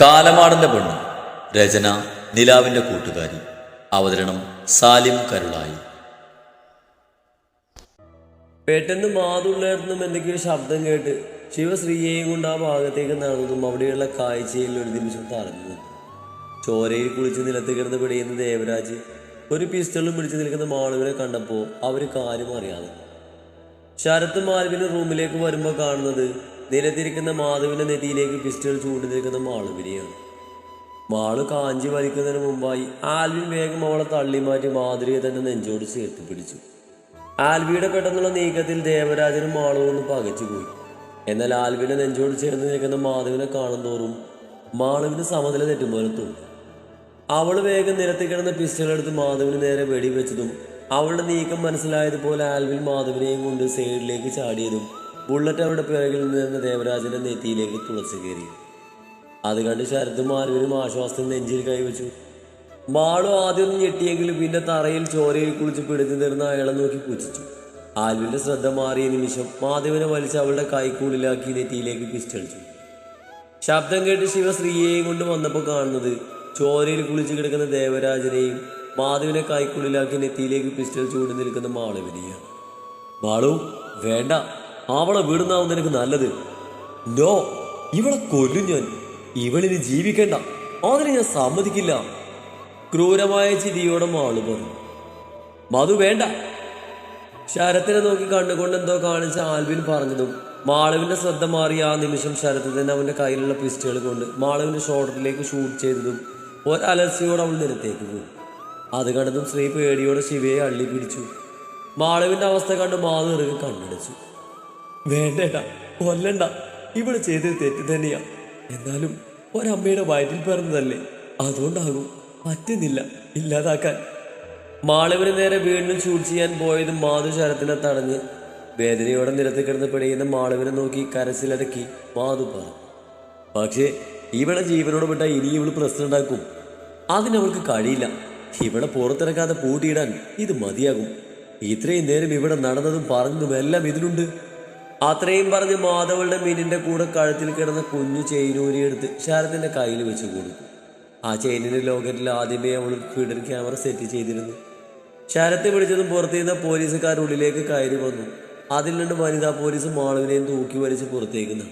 കാലമാടന്റെ പെണ്ണ്. രചന നിലാവിന്റെ കൂട്ടുകാരി. അവതരണം സാലിം കരുളായി. പെട്ടെന്ന് മാതുള്ളേർന്നും എന്തൊക്കെയോ ശബ്ദം കേട്ട് ശിവശ്രീയെയും കൊണ്ട് ആ ഭാഗത്തേക്ക് നടന്നതും അവിടെയുള്ള കാഴ്ചയിൽ ഒരു നിമിഷം തറഞ്ഞു. ചോരയിൽ കുളിച്ച് നിലത്ത് കിടന്ന് പിടിയുന്ന ദേവരാജ് ഒരു പിസ്റ്റളും പിടിച്ചു നിൽക്കുന്ന മാളുവിനെ കണ്ടപ്പോൾ അവർ കാര്യം അറിയാതെ. ശരത്ത് മാലുവിന് റൂമിലേക്ക് വരുമ്പോൾ കാണുന്നത് നിലത്തിരിക്കുന്ന മാധവിന്റെ നെറ്റിയിലേക്ക് പിസ്റ്റൾ ചൂണ്ടി നിൽക്കുന്ന മാളുവിനെയാണ്. മാളു കാഞ്ചി വലിക്കുന്നതിന് മുമ്പായി ആൽവിൻ വേഗം അവളെ തള്ളി മാറ്റി മാധുരിയെ തന്നെ നെഞ്ചോട് ചേർത്ത് പിടിച്ചു. ആൽവിയുടെ പെട്ടെന്നുള്ള നീക്കത്തിൽ ദേവരാജനും മാളുവും ഒന്ന് പകച്ചുപോയി. എന്നാൽ ആൽവിയുടെ നെഞ്ചോട് ചേർന്ന് നിൽക്കുന്ന മാധവിനെ കാണും തോറും മാളുവിന് സമനില തെറ്റുപോലെ തോന്നി. അവള് വേഗം നിരത്തി കിടന്ന പിസ്റ്റൾ എടുത്ത് മാധവിന് നേരെ വെടിവെച്ചതും അവളുടെ നീക്കം മനസ്സിലായതുപോലെ ആൽവിൻ മാധവിനെയും കൊണ്ട് സൈഡിലേക്ക് ചാടിയതും ബുള്ളറ്റ് അവരുടെ പിറകിൽ നിന്ന് ദേവരാജന്റെ നെറ്റിയിലേക്ക് തുളച്ചു കയറി. അത് കണ്ട് ശരത്തും ആൽവിനും ആശ്വാസത്തിൽ നെഞ്ചിൽ കൈവച്ചു. മാളു ആദ്യം ഞെട്ടിയെങ്കിലും പിന്നെ തറയിൽ ചോരയിൽ കുളിച്ച് പിടിച്ചു നിന്നിരുന്ന അയാളെ നോക്കി പൂജിച്ചു. ആൽവിന്റെ ശ്രദ്ധ മാറിയ നിമിഷം മാധവിനെ വലിച്ച് അവളുടെ കൈക്കുള്ളിലാക്കി നെറ്റിയിലേക്ക് പിസ്റ്റളിച്ചു. ശബ്ദം കേട്ട് ശിവശ്രീയെയും കൊണ്ട് വന്നപ്പോൾ കാണുന്നത് ചോരയിൽ കുളിച്ച് കിടക്കുന്ന ദേവരാജനെയും മാധവിനെ കൈക്കുള്ളിലാക്കി നെറ്റിയിലേക്ക് പിസ്റ്റൾ ചൂണ്ടി നിൽക്കുന്ന മാളുവിനെയാണ്. മാളു, വേണ്ട, അവളെ വിടുന്നാവും നിനക്ക് നല്ലത്. നോ, ഇവളെ കൊല്ലും ഞാൻ. ഇവളിനി ജീവിക്കണ്ട, അതിന് ഞാൻ സമ്മതിക്കില്ല. ക്രൂരമായ ചിരിയോടെ മാളു പറഞ്ഞു. മധു, വേണ്ട. ശരത്തിനെ നോക്കി കണ്ടുകൊണ്ട് എന്തോ കാണിച്ച ആൽവിൻ പറഞ്ഞതും മാളുവിന്റെ ശ്രദ്ധ മാറിയ ആ നിമിഷം ശരത്ത് തന്നെ അവന്റെ കയ്യിലുള്ള പിസ്റ്റൾ കൊണ്ട് മാളുവിന്റെ ഷോൾഡറിലേക്ക് ഷൂട്ട് ചെയ്തതും ഒരലർച്ചയോടെ അവൾ നിലത്തേക്ക് പോയി. അത് കണ്ടതും ശ്രീ പേടിയോടെ ശിവയെ അള്ളി പിടിച്ചു. മാളുവിന്റെ അവസ്ഥ കണ്ട് മാധു ഇറങ്ങി കണ്ണടച്ചു. വേണ്ടേട്ടാ, കൊല്ലണ്ട, ഇവിടെ ചെയ്തത് തെറ്റ് തന്നെയാ. എന്നാലും ഒരമ്മയുടെ വയറ്റിൽ പിറന്നതല്ലേ, അതുകൊണ്ടാകും. പറ്റുന്നില്ല ഇല്ലാതാക്കാൻ. മാളുവിന് നേരെ വീണ്ടും ഷൂട്ട് ചെയ്യാൻ പോയതും മാധു ശരത്തിനെ തടഞ്ഞ് വേദനയോടെ നിരത്തി കിടന്ന് പിടിയുന്ന മാളുവിനെ നോക്കി കരച്ചിലടക്കി മാധു പറഞ്ഞു. പക്ഷേ ഇവളെ ജീവനോട് വിട്ട ഇനി ഇവള് പ്രശ്നം ഉണ്ടാക്കും. അതിനവൾക്ക് കഴിയില്ല. ഇവളെ പുറത്തിറക്കാതെ പൂട്ടിയിടാൻ ഇത് മതിയാകും. ഇത്രയും നേരം ഇവിടെ നടന്നതും പറഞ്ഞതും എല്ലാം ഇതിലുണ്ട്. അത്രയും പറഞ്ഞ് മാധവളുടെ മീനിന്റെ കൂടെ കഴുത്തിൽ കിടന്ന കുഞ്ഞു ചെയിനൂരിയെടുത്ത് ശരത്തിന്റെ കയ്യിൽ വെച്ച് കൊടുത്തു. ആ ചെയിനിന്റെ ലോക്കറ്റിൽ ആദ്യമേ അവൾ ഫീഡർ ക്യാമറ സെറ്റ് ചെയ്തിരുന്നു. ശരത്തെ വിളിച്ചതും പുറത്തുനിന്ന പോലീസുകാർ ഉള്ളിലേക്ക് കയറി വന്നു. അതിൽ നിന്ന് വനിതാ പോലീസ് മാളുവിനെയും തൂക്കി വലിച്ച് പുറത്തേക്ക്.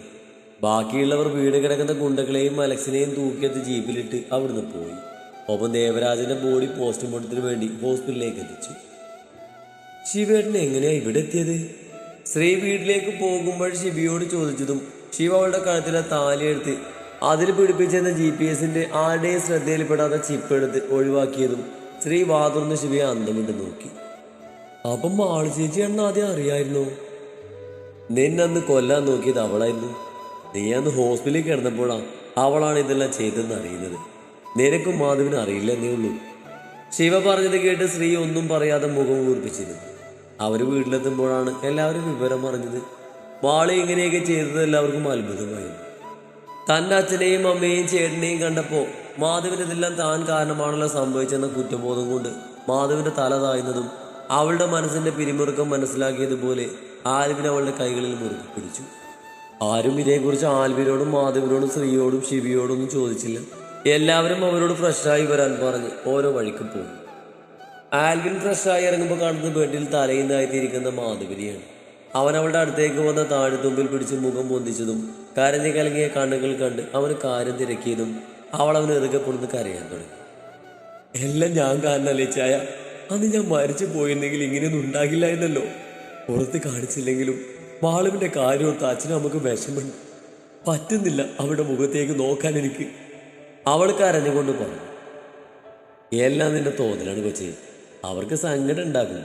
ബാക്കിയുള്ളവർ വീട് കിടക്കുന്ന ഗുണ്ടകളെയും അലക്സിനെയും തൂക്കിയെടുത്ത് ജീപ്പിലിട്ട് അവിടുന്ന് പോയി. ഒപ്പം ദേവരാജന്റെ ബോഡി പോസ്റ്റ്മോർട്ടത്തിന് വേണ്ടി ഹോസ്പിറ്റലിലേക്ക് എത്തിച്ചു. ശിവേട്ടന് എങ്ങനെയാ ഇവിടെ എത്തിയത്? ശ്രീ വീട്ടിലേക്ക് പോകുമ്പോൾ ശിവയോട് ചോദിച്ചതും ശിവ അവളുടെ കഴുത്തിലെ താലിയെടുത്ത് അതിൽ പിടിപ്പിച്ചെന്ന GPS-ന്റെ ആരുടെയും ശ്രദ്ധയിൽപ്പെടാത്ത ചിപ്പ് എടുത്ത് ഒഴിവാക്കിയതും ശ്രീ വാതുർന്ന് ശിവയെ അന്തമിട്ട് നോക്കി. അപ്പം മാളു ചേച്ചിയാണെന്ന് ആദ്യം അറിയായിരുന്നു. നിന്നന്ന് കൊല്ലാൻ നോക്കിയത് അവളായിരുന്നു. നീ അന്ന് ഹോസ്പിറ്റലിൽ കിടന്നപ്പോഴാണ് അവളാണ് ഇതെല്ലാം ചെയ്തെന്ന് അറിയുന്നത്. നിനക്കും മാധവിനും അറിയില്ല എന്നേ ഉള്ളൂ. ശിവ പറഞ്ഞത് കേട്ട് ശ്രീ ഒന്നും പറയാതെ മുഖം കൂർപ്പിച്ചിരുന്നു. അവർ വീട്ടിലെത്തുമ്പോഴാണ് എല്ലാവരും വിവരം അറിഞ്ഞത്. മാളി ഇങ്ങനെയൊക്കെ ചെയ്തത് എല്ലാവർക്കും അത്ഭുതമായിരുന്നു. തൻ്റെ അച്ഛനെയും അമ്മയെയും ചേട്ടനെയും കണ്ടപ്പോൾ മാധവിന് ഇതെല്ലാം താൻ കാരണമാണല്ലോ സംഭവിച്ചെന്ന കുറ്റബോധം കൊണ്ട് മാധവിന്റെ തല താഴ്ന്നതും അവളുടെ മനസ്സിന്റെ പിരിമുറുക്കം മനസ്സിലാക്കിയതുപോലെ ആൽവിൻ അവളുടെ കൈകളിൽ മുറുക്കി പിടിച്ചു. ആരും ഇതേക്കുറിച്ച് ആൽവിനോടും മാധവിനോടും ശ്രീയോടും ശിവിയോടും ഒന്നും ചോദിച്ചില്ല. എല്ലാവരും അവരോട് ഫ്രഷായി വരാൻ പറഞ്ഞ് ഓരോ വഴിക്ക് പോയി. ആൽവിൻ ഫ്രഷായി ഇറങ്ങുമ്പോൾ കാണുന്ന ബെഡിൽ തലയിന്നായിത്തിരിക്കുന്ന മാധവിനെയാണ്. അവൻ അവളുടെ അടുത്തേക്ക് വന്ന താഴ്ത്തുമ്പിൽ പിടിച്ച് മുഖം പൊന്തിച്ചതും കരഞ്ഞു കലങ്ങിയ കണ്ണുകൾ കണ്ട് അവന് കാര്യം തിരക്കിയതും അവൾ അവന് ഇറുകപ്പെടുന്ന് കരയാൻ തുടങ്ങി. എല്ലാം ഞാൻ കാരണല്ലേ ചായ. അന്ന് ഞാൻ മരിച്ചു പോയിരുന്നെങ്കിൽ ഇങ്ങനെയൊന്നും ഉണ്ടാകില്ലായിരുന്നല്ലോ. പുറത്ത് കാണിച്ചില്ലെങ്കിലും മാളുവിന്റെ കാര്യമൊത്ത് അച്ഛനും നമുക്ക് വിഷമുണ്ട്. പറ്റുന്നില്ല അവളുടെ മുഖത്തേക്ക് നോക്കാൻ എനിക്ക്. അവൾ കരഞ്ഞുകൊണ്ട് പറഞ്ഞു. എല്ലാം നിന്റെ തോന്നലാണ് കൊച്ചേ. അവർക്ക് സങ്കടം ഉണ്ടാകും.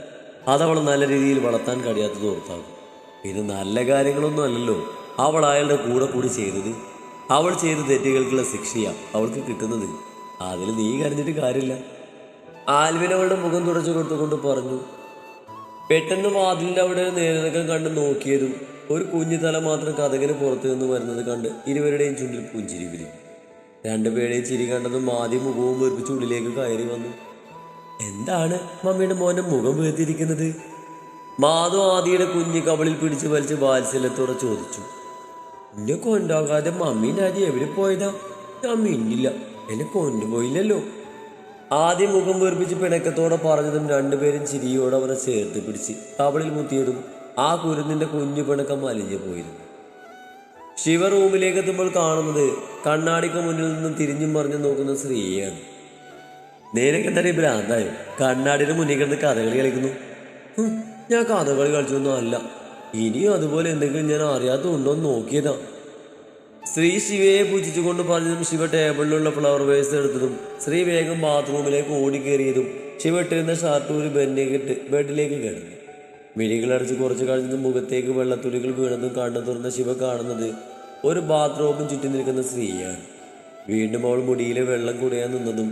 അതവൾ നല്ല രീതിയിൽ വളർത്താൻ കഴിയാത്തത് ഓർത്താകും. പിന്നെ നല്ല കാര്യങ്ങളൊന്നും അല്ലല്ലോ അവൾ അയാളുടെ കൂടെ കൂടി ചെയ്തത്. അവൾ ചെയ്ത തെറ്റുകൾക്കുള്ള ശിക്ഷയാണ് അവൾക്ക് കിട്ടുന്നത്. അതിൽ നീ കരഞ്ഞിട്ട് കാര്യമില്ല. ആൽവിൻ അവളുടെ മുഖം തുടച്ചു കൊടുത്തുകൊണ്ട് പറഞ്ഞു. പെട്ടെന്ന് വാതിലിൻ്റെ അവിടെ നേരകം കണ്ട് നോക്കിയതും ഒരു കുഞ്ഞു തല മാത്രം കതകിന് പുറത്തു നിന്ന് വരുന്നത് കണ്ട് ഇരുവരുടെയും ചുണ്ടിൽ പുഞ്ചിരി വിരിഞ്ഞു. രണ്ടുപേരുടെയും ചിരി കണ്ടതും ആദ്യം മുഖവും വീർപ്പിച്ച് ഉള്ളിലേക്ക് കയറി വന്നു. എന്താണ് മമ്മിയുടെ മോനെ മുഖം വീർത്തിരിക്കുന്നത്? മാധു ആദിയുടെ കുഞ്ഞി കവളിൽ പിടിച്ച് വലിച്ച് വാത്സല്യത്തോടെ ചോദിച്ചു. ഇന്നെ കൊണ്ടാകാതെ മമ്മീൻ്റെ ആദ്യം എവിടെ പോയതാ? ഞാൻ മിണ്ടില്ല, എന്നെ കൊണ്ടുപോയില്ലല്ലോ. ആദ്യം മുഖം വീർപ്പിച്ച് പിണക്കത്തോടെ പറഞ്ഞതും രണ്ടുപേരും ചിരിയോടെ അവരെ ചേർത്ത് പിടിച്ച് കവളിൽ മുത്തിയതും ആ കുരുന്നിന്റെ കുഞ്ഞു പിണക്കം അലിഞ്ഞു പോയിരുന്നു. ശിവ റൂമിലേക്ക് എത്തുമ്പോൾ കാണുന്നത് കണ്ണാടിക്ക് മുന്നിൽ നിന്നും തിരിഞ്ഞും മറിഞ്ഞു നോക്കുന്ന ശ്രീയാണ്. നേരൊക്കെ ഭ്രാന്തായോ? കണ്ണാടിയുടെ മുന്നിൽ കിടന്ന് കഥകളി കളിക്കുന്നു. ഞാൻ കഥകളി കളിച്ചൊന്നും അല്ല, ഇനിയും അതുപോലെ എന്തെങ്കിലും ഞാൻ അറിയാത്തതുണ്ടോ എന്ന് നോക്കിയതാ. ശ്രീ ശിവയെ പൂജിച്ചുകൊണ്ട് പറഞ്ഞതും ശിവ ടേബിളിലുള്ള ഫ്ലവർ വേസ് എടുത്തതും ശ്രീ വേഗം ബാത്റൂമിലേക്ക് ഓടിക്കേറിയതും ശിവ ഇട്ടിരുന്ന ഷർട്ട് ഒരു ബെഡിലേക്ക് കിടന്നു. മിഴികളടച്ച് കുറച്ച് കഴിഞ്ഞതും മുഖത്തേക്ക് വെള്ളത്തുള്ളികൾ വീണതും കണ്ണു തുറന്ന ശിവ കാണുന്നത് ഒരു ബാത്റൂമും ചുറ്റി നിൽക്കുന്ന സ്ത്രീയാണ്. വീണ്ടും അവൾ മുടിയിലെ വെള്ളം കുടയാൻ നിന്നതും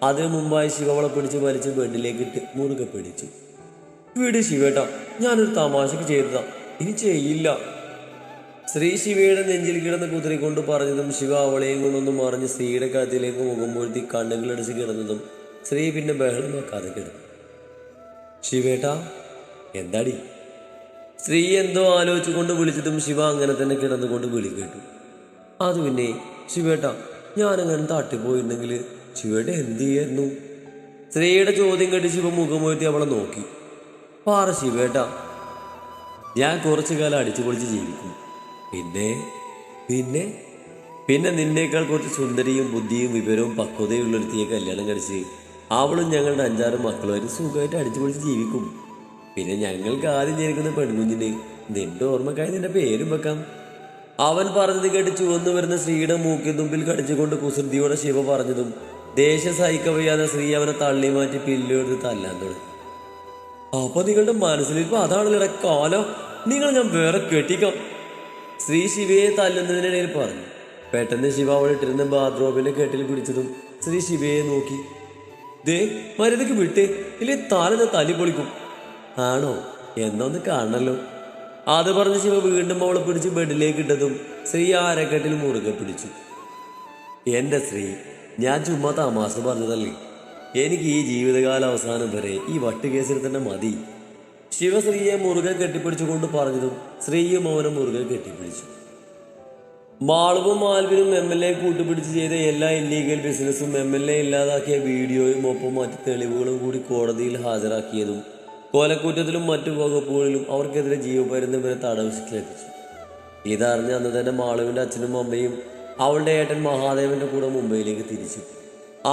അതിനു മുമ്പായി ശിവ അവളെ പിടിച്ച് വലിച്ച് ബെഡിലേക്ക് ഇട്ട് മുറുകെ പിടിച്ചു. വീട് ശിവേട്ടാ, ഞാനൊരു തമാശക്ക് ചെയ്തതാ, ഇനി ചെയ്യില്ല. ശ്രീ ശിവയുടെ നെഞ്ചിൽ കിടന്ന് കുതിരിക്കൊണ്ട് പറഞ്ഞതും ശിവ അവളെയും കൊണ്ടൊന്നും മറിഞ്ഞ് സ്ത്രീയുടെ കഴുത്തിലേക്ക് മുഖം പൊഴുത്തി കണ്ണുകളടിച്ച് കിടന്നതും ശ്രീ പിന്നെ ബഹളം വെക്കാതെ കിടന്നു. ശിവേട്ടാ, എന്താടി? സ്ത്രീ എന്തോ ആലോചിച്ചുകൊണ്ട് വിളിച്ചതും ശിവ അങ്ങനെ തന്നെ കിടന്നുകൊണ്ട് വിളി കേട്ടു. അത് പിന്നെ ശിവേട്ടാ, ഞാനങ്ങനെ തട്ടിപ്പോയിരുന്നെങ്കിൽ ശിവേട്ട എന്ത് ചെയ്യായിരുന്നു? സ്ത്രീയുടെ ചോദ്യം കേട്ട് ശിവ മുഖമുയർത്തി അവളെ നോക്കി. പാറ ശിവേട്ടാ, ഞാൻ കുറച്ചു കാലം അടിച്ചു പൊളിച്ച് ജീവിക്കും. പിന്നെ പിന്നെ നിന്നേക്കാൾ കുറച്ച് സുന്ദരിയും ബുദ്ധിയും വിവരവും പക്വതയും ഉള്ളൊരുത്തിയെ കല്യാണം കഴിച്ച് അവളും ഞങ്ങളുടെ 5-6 മക്കളുമായിട്ട് സുഖമായിട്ട് അടിച്ചു പൊളിച്ച് ജീവിക്കും. പിന്നെ ഞങ്ങൾക്ക് ആദ്യം ജനിക്കുന്ന പെൺകുഞ്ഞിന് നിന്റെ ഓർമ്മക്കായി നിന്റെ പേരും വെക്കാം. അവൻ പറഞ്ഞത് കേട്ട് ചുവന്നു വരുന്ന സ്ത്രീയുടെ മൂക്കിൻ തുമ്പിൽ കടിച്ചുകൊണ്ട് കുസൃതിയോടെ ശിവ പറഞ്ഞതും ദേഷ്യം സഹിക്കവയ്യാതെ സ്ത്രീ അവനെ തള്ളി മാറ്റി പില്ലെടുത്ത് തല്ലാൻ തുടങ്ങി. അപ്പൊ നിങ്ങളുടെ മനസ്സിലിപ്പോ അതാണല്ലോ കാലം, നിങ്ങൾ ഞാൻ വേറെ കെട്ടിക്കാം. ശ്രീ ശിവയെ തല്ലുന്നതിനിടയിൽ പറഞ്ഞു. പെട്ടെന്ന് ശിവ അവൾ ഇട്ടിരുന്ന ബാത്റൂമിന്റെ കെട്ടിൽ പിടിച്ചതും ശ്രീ ശിവയെ നോക്കി. ദേ മരുതയ്ക്ക് വിട്ടേ, ഇല്ലേ താലെന്ന് തല്ലി പൊളിക്കും. ആണോ? എന്നൊന്ന് കാണണല്ലോ. അത് പറഞ്ഞ് ശിവ വീണ്ടും അവളെ പിടിച്ച് ബെഡിലേക്ക് ഇട്ടതും ശ്രീ ആരക്കെട്ടിൽ മുറുകെ പിടിച്ചു. എന്റെ ശ്രീ, ഞാൻ ചുമ്മാ തമാശ പറഞ്ഞതല്ലേ. എനിക്ക് ഈ ജീവിതകാല അവസാനം വരെ ഈ വട്ടുകേസിൽ തന്നെ മതി. ശിവശ്രീയെ മുറുകെ കെട്ടിപ്പിടിച്ചുകൊണ്ട് പറഞ്ഞതും സ്ത്രീയും അവനെ മുറുകെ കെട്ടിപ്പിടിച്ചു. മാളുവും ആൽവിനും MLA കൂട്ടുപിടിച്ച് ചെയ്ത എല്ലാ ഇല്ലീഗൽ ബിസിനസ്സും MLA ഇല്ലാതാക്കിയ വീഡിയോയും ഒപ്പം മറ്റ് തെളിവുകളും കൂടി കോടതിയിൽ ഹാജരാക്കിയതും കൊലക്കുറ്റത്തിലും മറ്റു വകുപ്പുകളിലും അവർക്കെതിരെ ജീവപര്യന്തം വരെ തടവ് ശിക്ഷ ലഭിച്ചു. ഇതറിഞ്ഞ് അന്ന് തന്നെ മാളുവിൻ്റെ അച്ഛനും അമ്മയും അവളുടെ ഏട്ടൻ മഹാദേവന്റെ കൂടെ മുംബൈയിലേക്ക് തിരിച്ചു.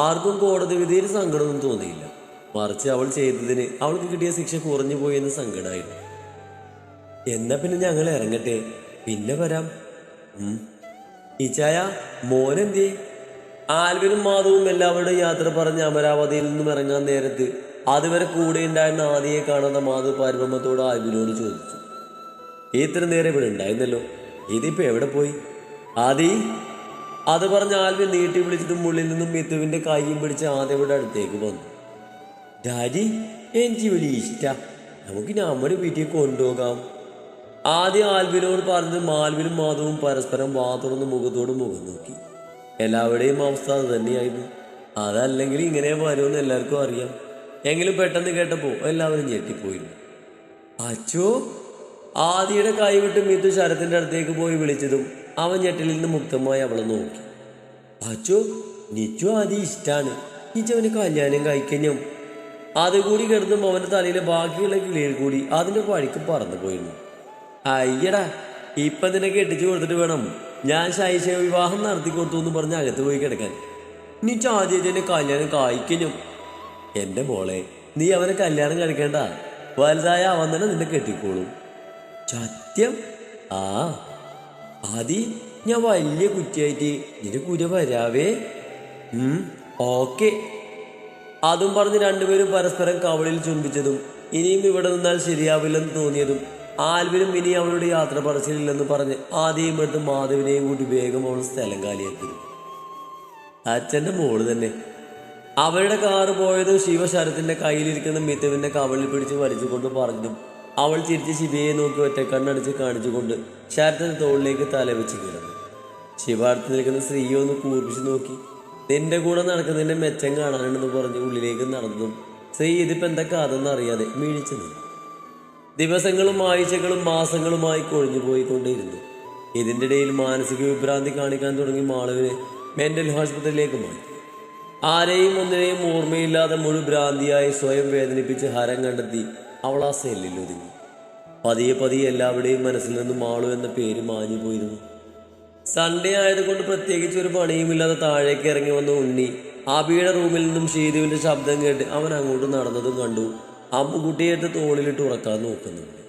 ആർക്കും കോടതി വിധിയിൽ സങ്കടമൊന്നും തോന്നിയില്ല. മറിച്ച് അവൾ ചെയ്തതിന് അവൾക്ക് കിട്ടിയ ശിക്ഷ കുറഞ്ഞു പോയി എന്ന് സങ്കടമായിരുന്നു. എന്നാ പിന്നെ ഞങ്ങൾ ഇറങ്ങട്ടെ, പിന്നെ വരാം. ഇച്ചായ, മോനെന്തേ? ആൽവിനും മാധവും എല്ലാവരുടെയും യാത്ര പറഞ്ഞ് അമരാവതിയിൽ നിന്നും ഇറങ്ങാൻ നേരത്ത് അതുവരെ കൂടെ ഉണ്ടായിരുന്ന ആദിയെ കാണാത്ത മാധവ് പരിഭ്രമത്തോട് ആൽവിനോട് ചോദിച്ചു. ഇത്ര നേരം ഇവിടെ ഉണ്ടായിരുന്നല്ലോ, ഇതിപ്പോ എവിടെ പോയി? ആദി, അത് പറഞ്ഞ് ആൽവിൻ നീട്ടി വിളിച്ചതും ഉള്ളിൽ നിന്നും മിത്തുവിന്റെ കൈയും പിടിച്ച് ആദ്യയുടെ അടുത്തേക്ക് വന്നു. ഡാഡി, എനിക്ക് വലിയ ഇഷ്ടാ, നമുക്ക് നമ്മുടെ വീട്ടിൽ കൊണ്ടുപോകാം. ആദ്യം ആൽവിനോട് പറഞ്ഞത് ആൽവിനും മാധവും പരസ്പരം വാതുറന്ന് മുഖത്തോട് മുഖം നോക്കി. എല്ലാവരുടെയും അവസ്ഥ അത് തന്നെയായിരുന്നു. അതല്ലെങ്കിൽ ഇങ്ങനെ വരുമെന്ന് എല്ലാവർക്കും അറിയാം. എങ്കിലും പെട്ടെന്ന് കേട്ടപ്പോൾ എല്ലാവരും ഞെട്ടിപ്പോയിരുന്നു. അച്ചോ! ആദിയുടെ കൈവിട്ട് മിത്തു ശരത്തിന്റെ അടുത്തേക്ക് പോയി വിളിച്ചതും അവൻ ഞെട്ടിൽ നിന്ന് മുക്തമായി അവളെ നോക്കി. അച്ചോ, നിച്ചു ആദി ഇഷ്ടാണ്, നിച്ചവന് കല്യാണം കഴിക്കഞ്ഞും. അതുകൂടി കിടന്നും അവന്റെ തലയിലെ ബാക്കിയുള്ള കിളിയിൽ കൂടി അതിന്റെ വഴിക്ക് പറന്നു പോയിരുന്നു. അയ്യടാ, ഇപ്പം നിന്നെ കെട്ടിച്ചു കൊടുത്തിട്ട് വേണം ഞാൻ ശൈശവ വിവാഹം നടത്തി കൊടുത്തു എന്ന് പറഞ്ഞ് അകത്ത് പോയി കിടക്കാൻ. നീ ആദ്യമായിട്ട് എന്നെ കല്യാണം കഴിക്കഞ്ഞും. എന്റെ മോളെ, നീ അവനെ കല്യാണം കഴിക്കേണ്ട, വലുതായ അവൻ തന്നെ നിന്നെ കെട്ടിക്കോളും. സത്യം? ആ ആദി, ഞാൻ വലിയ കുറ്റിയായിട്ട് നിന്റെ കൂടെ വരാവേ. ഓക്കെ. അതും പറഞ്ഞ് രണ്ടുപേരും പരസ്പരം കവളിൽ ചുംബിച്ചതും ഇനിയും ഇവിടെ നിന്നാൽ ശരിയാവില്ലെന്ന് തോന്നിയതും ആൽവിനും ഇനി അവളുടെ യാത്ര പറച്ചിലില്ലെന്ന് പറഞ്ഞ് ആദ്യം എടുത്ത് മാധവിനെയും കൂട്ടി വേഗം അവൾ സ്ഥലം കാലിയാക്കി. അച്ഛൻ്റെ മോള് തന്നെ. അവളുടെ കാറ് പോയതും ശിവശരത്തിന്റെ കയ്യിലിരിക്കുന്ന മിത്തുവിന്റെ കവളിൽ പിടിച്ച് വലിച്ചുകൊണ്ട് പറഞ്ഞതും അവൾ ചിരിച്ച് ശിവയെ നോക്കി ഒറ്റക്കണ്ണടിച്ച് കാണിച്ചുകൊണ്ട് ശരത്തിന്റെ തോളിലേക്ക് തലവെച്ച് കിടന്നു. ശിവ അടുത്ത് നിൽക്കുന്ന സ്ത്രീയെ ഒന്ന് കൂർപ്പിച്ച് നോക്കി. നിന്റെ കൂടെ നടക്കുന്നതിന്റെ മെച്ചം കാണാനുണ്ടെന്ന് പറഞ്ഞ് ഉള്ളിലേക്ക് നടന്നതും സ്ത്രീ ഇതിപ്പോ എന്തൊക്കെ അതെന്ന് അറിയാതെ വീഴിച്ചു നിന്നു. ദിവസങ്ങളും ആഴ്ചകളും മാസങ്ങളുമായി കൊഴിഞ്ഞു പോയിക്കൊണ്ടേയിരുന്നു. ഇതിൻ്റെ ഇടയിൽ മാനസിക വിഭ്രാന്തി കാണിക്കാൻ തുടങ്ങി മാളുവിന് മെന്റൽ ആശുപത്രിയിലേക്ക് മാറ്റി. ആരെയും ഒന്നിനെയും ഓർമ്മയില്ലാതെ മുഴുഭ്രാന്തിയായി സ്വയം വേദനിപ്പിച്ച് ഹരം കണ്ടെത്തി അവൾ ആ സെല്ലിൽ ഒതുങ്ങി. പതിയെ പതിയെ എല്ലാവരുടെയും മനസ്സിൽ നിന്നും മാളു എന്ന പേര് മാഞ്ഞു പോയിരുന്നു. സൺഡേ ആയതുകൊണ്ട് പ്രത്യേകിച്ച് ഒരു പണിയുമില്ലാതെ താഴേക്ക് ഇറങ്ങി വന്ന ഉണ്ണി ആബിയുടെ റൂമിൽ നിന്നും ഷീതുവിന്റെ ശബ്ദം കേട്ട് അവൻ അങ്ങോട്ട് നടന്നതും കണ്ടു. അമ്മുകുട്ടിയെടുത്ത് തോളിലിട്ട് ഉറക്കാൻ നോക്കുന്നുണ്ട്.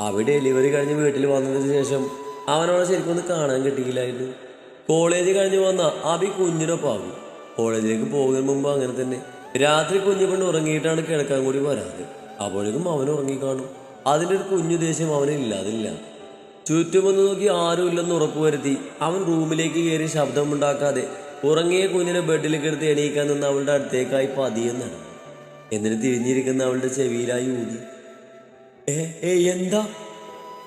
അവ ഡെലിവറി കഴിഞ്ഞ് വീട്ടിൽ വന്നതിന് ശേഷം അവനവളെ ശരിക്കും ഒന്ന് കാണാൻ കിട്ടിയില്ലായിരുന്നു. കോളേജ് കഴിഞ്ഞ് വന്ന അബി കുഞ്ഞിനൊപ്പാകും. കോളേജിലേക്ക് പോകുന്നതിന് മുമ്പ് അങ്ങനെ തന്നെ. രാത്രി കുഞ്ഞു പെണ്ണ് ഉറങ്ങിയിട്ടാണ് കിടക്കാൻ കൂടി വരാറ്. അപ്പോഴേക്കും അവൻ ഉറങ്ങിക്കാണും. അതിൻ്റെ ഒരു കുഞ്ഞു ദേഷ്യം അവനില്ലാതില്ല. ചുറ്റുമൊന്ന് നോക്കി ആരുമില്ലെന്ന് ഉറപ്പുവരുത്തി അവൻ റൂമിലേക്ക് കയറി ശബ്ദമുണ്ടാക്കാതെ ഉറങ്ങിയ കുഞ്ഞിനെ ബെഡിൽ കിടത്തി എണീക്കാൻ നിന്ന് അവളുടെ അടുത്തേക്കായി പതിയെ നടന്നു. എന്നിട്ട് തിരിഞ്ഞിരിക്കുന്ന അവളുടെ ചെവിയിലായി ഊതി. എന്താ?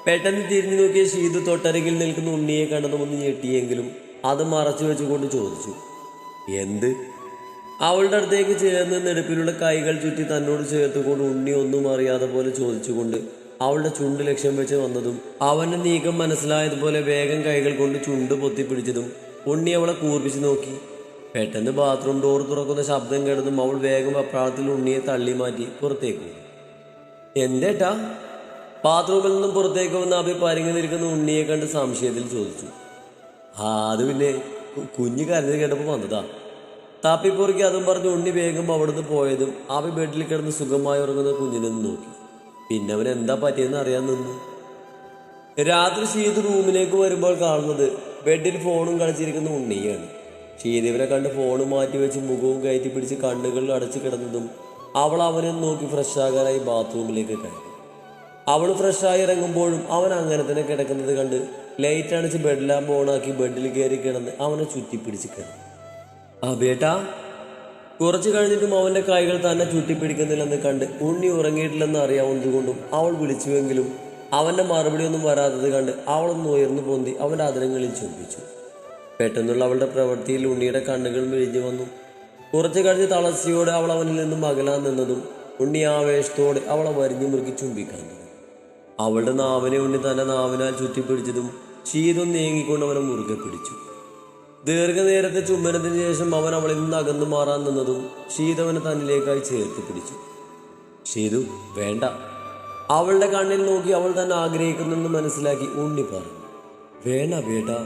പെട്ടെന്ന് തിരിഞ്ഞു നോക്കിയ ഷീതു തൊട്ടരികിൽ നിൽക്കുന്ന ഉണ്ണിയെ കണ്ടതും ഒന്ന് ഞെട്ടിയെങ്കിലും അത് മറച്ചു വെച്ചുകൊണ്ട് ചോദിച്ചു, എന്ത്? അവളുടെ അടുത്തേക്ക് ചേർന്ന് നെടുപ്പിലുള്ള കൈകൾ ചുറ്റി തന്നോട് ചേർത്തുകൊണ്ട് ഉണ്ണി ഒന്നും അറിയാതെ പോലെ ചോദിച്ചുകൊണ്ട് അവളുടെ ചുണ്ട് ലക്ഷ്യം വെച്ച് വന്നതും അവന്റെ നീക്കം മനസ്സിലായതുപോലെ വേഗം കൈകൾ കൊണ്ട് ചുണ്ട് പൊത്തിപ്പിടിച്ചതും ഉണ്ണി അവളെ കൂർപ്പിച്ച് നോക്കി. പെട്ടെന്ന് ബാത്റൂം ഡോർ തുറക്കുന്ന ശബ്ദം കേട്ടതും അവൾ വേഗം അപ്രാളത്തിൽ ഉണ്ണിയെ തള്ളി മാറ്റി പുറത്തേക്ക് പോയി. എന്തേട്ടാ? ബാത്റൂമിൽ നിന്നും പുറത്തേക്ക് വന്ന് അഭി പരിങ്ങി നിൽക്കുന്ന ഉണ്ണിയെ കണ്ട് സംശയത്തിൽ ചോദിച്ചു. അത് പിന്നെ കുഞ്ഞ് കരഞ്ഞത് കേട്ടപ്പോൾ വന്നതാ. തപ്പിപ്പൊറുക്കി അതും പറഞ്ഞ് ഉണ്ണി വേഗം അവിടുന്ന് പോയതും അഭി ബെഡിൽ കിടന്ന് സുഖമായി ഉറങ്ങുന്ന കുഞ്ഞിനൊന്ന് നോക്കി. പിന്നെ അവൻ എന്താ പറ്റിയെന്ന് അറിയാൻ നിന്നു. രാത്രി ഷീത് റൂമിലേക്ക് വരുമ്പോൾ കാണുന്നത് ബെഡിൽ ഫോണും കളിച്ചിരിക്കുന്ന ഉണ്ണിയാണ്. ഷീതിവനെ കണ്ട് ഫോണ് മാറ്റി വെച്ച് മുഖവും കയറ്റി പിടിച്ച് കണ്ണുകൾ അടച്ചു കിടന്നതും അവൾ അവനെ നോക്കി ഫ്രഷാകാനായി ബാത്റൂമിലേക്ക് കയറി. അവൾ ഫ്രഷായി ഇറങ്ങുമ്പോഴും അവൻ അങ്ങനെ തന്നെ കിടക്കുന്നത് കണ്ട് ലൈറ്റ് അണിച്ച് ബെഡ് ലാമ്പ് ഓണാക്കി ബെഡിൽ കയറി കിടന്ന് അവനെ ചുറ്റിപ്പിടിച്ച് കിടന്നു. ബേട്ടാ. കുറച്ചു കഴിഞ്ഞിട്ടും അവന്റെ കൈകൾ തന്നെ ചുറ്റിപ്പിടിക്കുന്നില്ലെന്ന് കണ്ട് ഉണ്ണി ഉറങ്ങിയിട്ടില്ലെന്ന് അറിയാവുന്നതുകൊണ്ടും അവൾ വിളിച്ചുവെങ്കിലും അവന്റെ മറുപടി ഒന്നും വരാത്തത് കണ്ട് അവളൊന്ന് ഉയർന്നു പൊന്തി അവന്റെ അതിരങ്ങളിൽ ചുംബിച്ചു. പെട്ടെന്നുള്ള അവളുടെ പ്രവൃത്തിയിൽ ഉണ്ണിയുടെ കണ്ണുകൾ മിഴിഞ്ഞു വന്നു. കുറച്ചു കഴിഞ്ഞ് തളർച്ചയോടെ അവൾ അവനിൽ നിന്നും അകലാൻ നിന്നതും ഉണ്ണി ആവേശത്തോടെ അവളെ വരിഞ്ഞു മുറുക്കി ചുംബിക്കാൻ തുടങ്ങി. അവളുടെ നാവിനെ ഉണ്ണി തന്റെ നാവിനാൽ ചുറ്റിപ്പിടിച്ചതും ശീതം നീങ്ങിക്കൊണ്ട് അവനെ മുറുകെ പിടിച്ചു. ദീർഘനേരത്തെ ചുംബനത്തിന് ശേഷം അവൻ അവളിൽ നിന്ന് അകന്നു മാറാൻ നിന്നതും ശീതവനെ തന്നിലേക്കായി ചേർത്ത് പിടിച്ചു. ഷീതു, വേണ്ട. അവളുടെ കണ്ണിൽ നോക്കി അവൾ തന്നെ ആഗ്രഹിക്കുന്നെന്ന് മനസ്സിലാക്കി ഉണ്ണി പറഞ്ഞു. വേണ്ട ബേട്ടാ,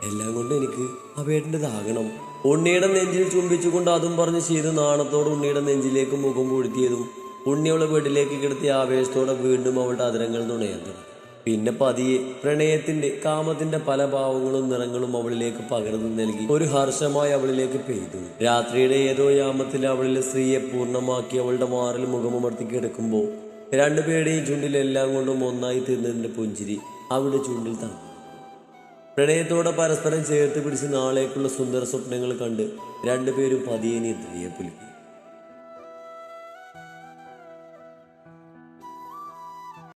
എല്ലാം കൊണ്ട് എനിക്ക് ആ ബേട്ടൻ്റെതാകണം. ഉണ്ണിയുടെ നെഞ്ചിൽ ചുംബിച്ചുകൊണ്ട് അതും പറഞ്ഞ് ഷീതു നാണത്തോട് ഉണ്ണിയുടെ നെഞ്ചിലേക്ക് മുഖം പൂഴ്ത്തിയതും ഉണ്ണി അവളെ വീട്ടിലേക്ക് കിടത്തി ആവേശത്തോടെ വീണ്ടും അവളുടെ അതിരങ്ങൾ നുണയാൻ തുടങ്ങി. പിന്നെ പതിയെ പ്രണയത്തിന്റെ കാമത്തിന്റെ പല ഭാവങ്ങളും നിറങ്ങളും അവളിലേക്ക് പകർന്നു നൽകി ഒരു ഹർഷമായി അവളിലേക്ക് പെയ്തു. രാത്രിയുടെ ഏതോ യാമത്തിൽ അവളിലെ സ്ത്രീയെ പൂർണ്ണമാക്കി അവളുടെ മാറിൽ മുഖമമർത്തി കിടക്കുമ്പോൾ രണ്ടുപേരുടെയും ചുണ്ടിൽ എല്ലാം കൊണ്ടും ഒന്നായി തീർന്നതിന്റെ പുഞ്ചിരി അവളുടെ ചുണ്ടിൽ തങ്ങി. പ്രണയത്തോടെ പരസ്പരം ചേർത്ത് പിടിച്ച് നാളേക്കുള്ള സുന്ദര സ്വപ്നങ്ങൾ കണ്ട് രണ്ടുപേരും പതിയെ നിദ്രയെ പുലുക്കി.